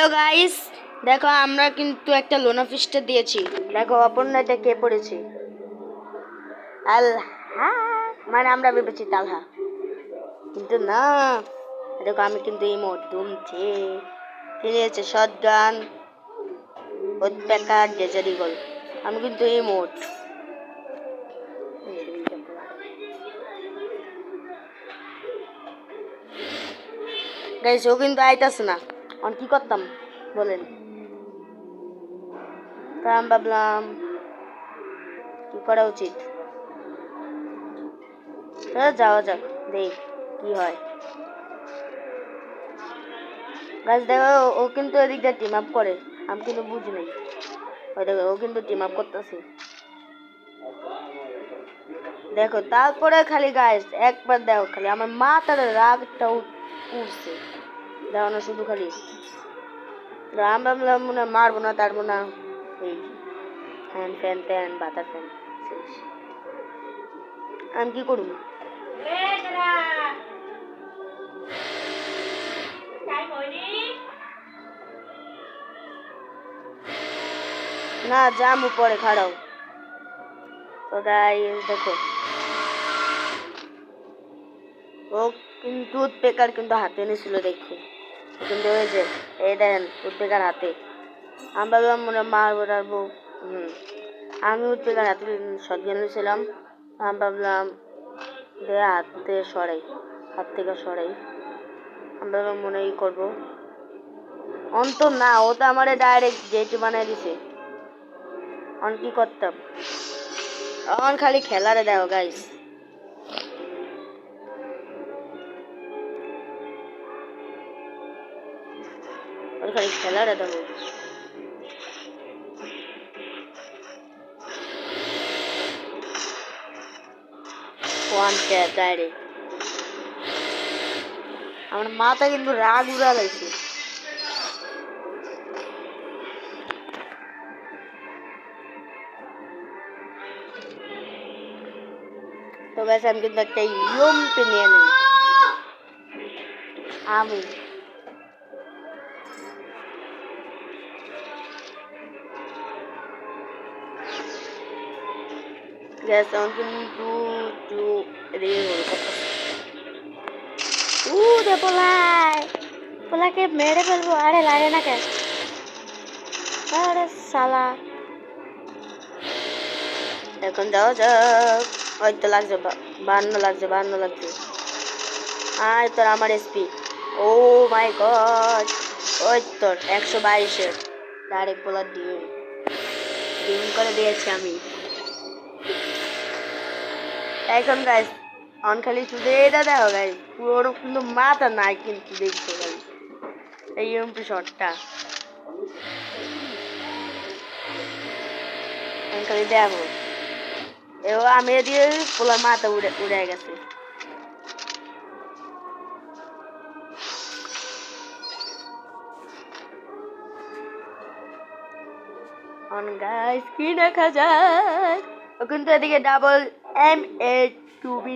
তো গাইস দেখো আমরা কিন্তু একটা লোনা ফিস্টে দিয়েছি। দেখো অপর্ণা এটা কে পড়েছি আলহা, মানে আমরা ভেবেছি তালহা, কিন্তু না। দেখো আমি কিন্তু ইমোট দুমছে কিনেছে শটগান ওৎপেকার ডেজারি গোল, আমি কিন্তু ইমোট। গাইস ও কিন্তু আইতাছে না, আমি কি করতাম বলেন? তা আমি ভাবলাম কি করা উচিত, যাওয়া যাক দেখ কি হয়। গাছ দেখো ও কিন্তু এদিক দিয়ে টিম আপ করে, আমি কিন্তু বুঝি নাই। ওই দেখো ও কিন্তু টিম আপ করতেছে, দেখো তারপরে খালি গাইস একবার দেখো খালি আমার মাথার রাগটা উঠছে, দেখো না শুধু খালি রাম ভাবলাম মনে মারবো না তারবো না, এই ফ্যান ফ্যান ট্যান বাতার ফ্যান শেষ। আমি কি করব? না যাবো পরে খাড়াও। তো গাইস দেখো ও কিন্তু উৎপেকার কিন্তু হাতে এনেছিল, দেখো কিন্তু ওই যে এই দেখেন উৎপেকার হাতে, আমি ভাবলাম মনে মারবো টারবো। আমি উৎপেকার হাতে শটগান নিয়েছিলাম, আমি ভাবলাম দে হাতে সরাই, হাত থেকে সরাই, আমি ভাবলাম মনে ই করবো অন্ত না, ও তো আমার ডাইরেক্ট জেটি বানাই দিছে। অন কি করতাম, অন খালি খেলারে দেখো গাইস, ওর খালি খেলারে দেখো। ওয়ান ট্যাপ ডাইরেক্ট, আমার মাথা কিন্তু রাগ উড়া লাগছে। তো গাইস আমি কিন্তু একটা ইয়ম্পি নিয়ে নিই, আমি গ্যাস আমি কিন্তু একটু এদিকে দে পোলাই, পোলাকে মেরে ফেলবো, আরে লাগে না কেন, আরে সালা। এখন যাও যাক, ওই তো লাগছে 52 লাগছে 52 লাগছে, আয় তোর আমার এসপি, ও মাই গড, ওই তোর 122-এর ডাইরেক্ট পোলার ডিম ডিম করে দিয়েছি আমি। এখন গাইস অন খালি শুধু এটা দেখো গাইস, পুরো কিন্তু মাথা নাই কিন্তু দেখছো গাইস এই এমপি শটটা, খালি দেখো এও আমি দিয়ে পোলার মাথা উড়ে উড়ে গেছে। অন গাইস কি দেখা যায়, কিন্তু এদিকে ডাবল M8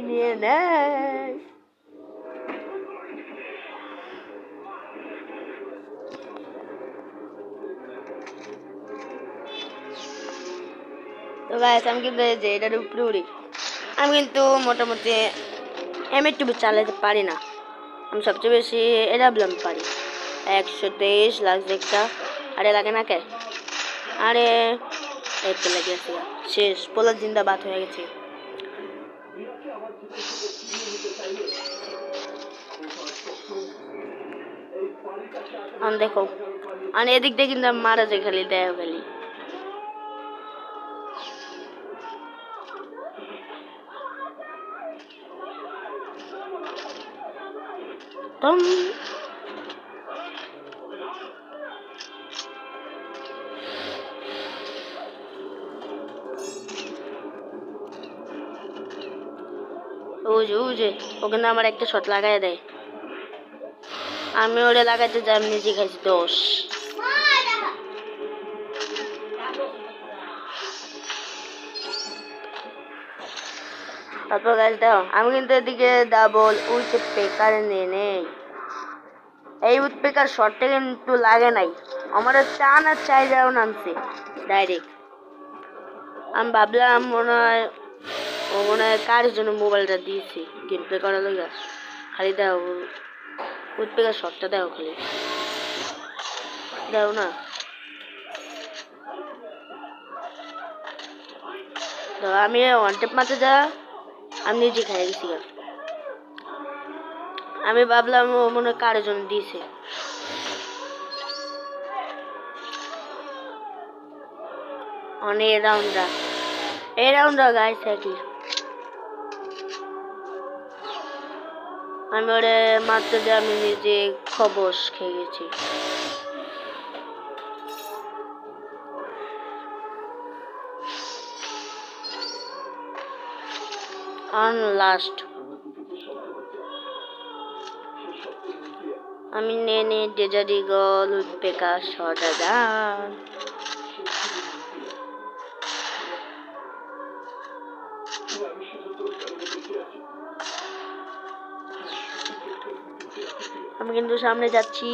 নিয়ে নেয়। তো গাইস আমি কিন্তু যে এটার উপরে উড়ি, আমি কিন্তু মোটামুটি M8 চালাতে পারি না, আমি সবচেয়ে বেশি এটা বললাম পারি 123 লাগছে একটা, আরে লাগে না কে, আরে এই তো লেগে গেছে, শেষ পোলার জিন্দাবাদ হয়ে গেছে। দেখো আর এদিক দিয়ে কিন্তু মারা যায় খালি দেয় খালি, ওই যে ওখানে আমার একটা শট লাগাই দেয়, আমি ওরে লাগাইতে যাই নিজে খাইছি 10। তারপর গাছ দাও আমি কিন্তু এদিকে ডাবল উইকেট পেকার নিয়ে নেই, এই উৎপেকার শটটা কিন্তু লাগে নাই, আমার টান আর চাই যাও নামছে ডাইরেক্ট। আমি ভাবলাম মনে হয় কার জন্য মোবাইলটা দিয়েছি গেম প্লে করার লগা। খালি দাও উৎপেকার শটটা দাও, খালি দাও না। আমি ওয়ান টেপ মারতে যা আমি নিজে খাই গেছি। আমি ভাবলাম ও মনে হয় কার জন্য দিয়েছে। অনেক এই রাউন্ডটা গাইস কি আমি ওরে মারতে যে আমি নিজে খবস খেয়ে গেছি। লাস্ট আমি নেনে ডেজারি গল উৎপেকার সদাদান। আমি কিন্তু সামনে যাচ্ছি।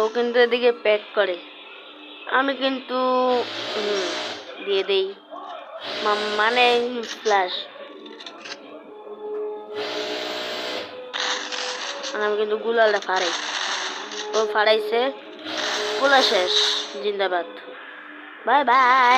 ও কিন্তু এদিকে প্যাক করে, আমি কিন্তু দিয়ে দেই মানে ফ্ল্যাশ। আমি কিন্তু গুলালটা ফাড়াই, ও ফাড়াইছে, গোলা শেষ। জিন্দাবাদ, বাই বাই।